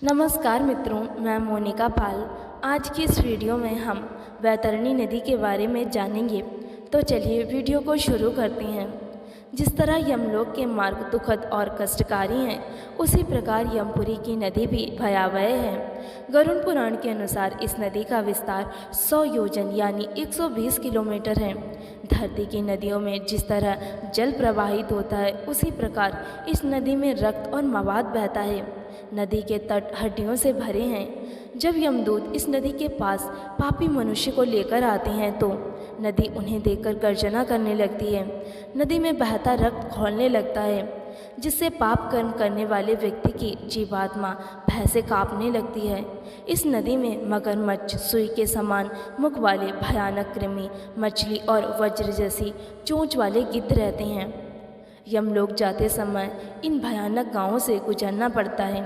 नमस्कार मित्रों, मैं मोनिका पाल। आज की इस वीडियो में हम वैतरणी नदी के बारे में जानेंगे। तो चलिए वीडियो को शुरू करते हैं। जिस तरह यमलोक के मार्ग दुखद और कष्टकारी हैं, उसी प्रकार यमपुरी की नदी भी भयावह है। गरुड़ पुराण के अनुसार इस नदी का विस्तार 100 योजन यानी 120 किलोमीटर है। धरती की नदियों में जिस तरह जल प्रवाहित होता है, उसी प्रकार इस नदी में रक्त और मवाद बहता है। नदी के तट हड्डियों से भरे हैं। जब यमदूत इस नदी के पास पापी मनुष्य को लेकर आते हैं तो नदी उन्हें देखकर गर्जना करने लगती है। नदी में बहता रक्त खौलने लगता है, जिससे पाप कर्म करने वाले व्यक्ति की जीवात्मा भय से कांपने लगती है। इस नदी में मगरमच्छ, सुई के समान मुख वाले भयानक कृमि, मछली और वज्र जैसी चोंच वाले गिद्ध रहते हैं। यमलोक जाते समय इन भयानक गांवों से गुजरना पड़ता है।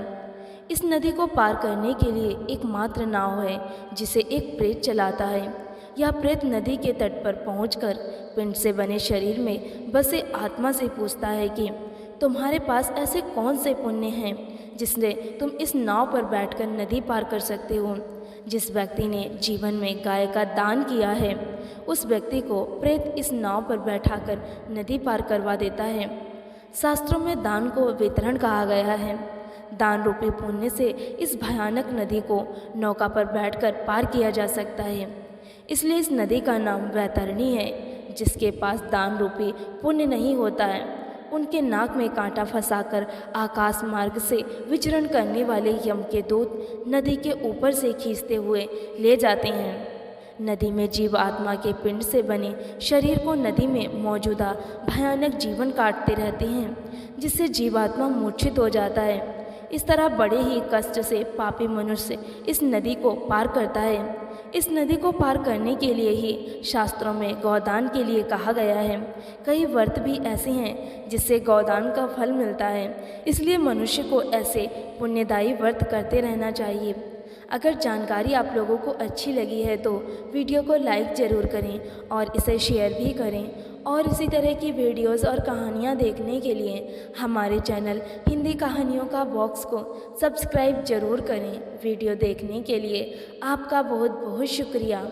इस नदी को पार करने के लिए एकमात्र नाव है, जिसे एक प्रेत चलाता है। यह प्रेत नदी के तट पर पहुंचकर पिंड से बने शरीर में बसे आत्मा से पूछता है कि तुम्हारे पास ऐसे कौन से पुण्य हैं जिससे तुम इस नाव पर बैठकर नदी पार कर सकते हो। जिस व्यक्ति ने जीवन में गाय का दान किया है, उस व्यक्ति को प्रेत इस नाव पर बैठाकर नदी पार करवा देता है। शास्त्रों में दान को वितरण कहा गया है। दान रूपी पुण्य से इस भयानक नदी को नौका पर बैठकर पार किया जा सकता है। इसलिए इस नदी का नाम वैतरणी है। जिसके पास दान रूपी पुण्य नहीं होता है, उनके नाक में कांटा फंसाकर आकाश मार्ग से विचरण करने वाले यम के दूत नदी के ऊपर से खींचते हुए ले जाते हैं। नदी में जीव आत्मा के पिंड से बने शरीर को नदी में मौजूदा भयानक जीवन काटते रहते हैं, जिससे जीवात्मा मूर्छित हो जाता है। इस तरह बड़े ही कष्ट से पापी मनुष्य इस नदी को पार करता है। इस नदी को पार करने के लिए ही शास्त्रों में गौदान के लिए कहा गया है। कई व्रत भी ऐसे हैं जिससे गौदान का फल मिलता है। इसलिए मनुष्य को ऐसे पुण्यदायी व्रत करते रहना चाहिए। अगर जानकारी आप लोगों को अच्छी लगी है तो वीडियो को लाइक ज़रूर करें और इसे शेयर भी करें। और इसी तरह की वीडियोस और कहानियाँ देखने के लिए हमारे चैनल हिंदी कहानियों का बॉक्स को सब्सक्राइब ज़रूर करें। वीडियो देखने के लिए आपका बहुत बहुत शुक्रिया।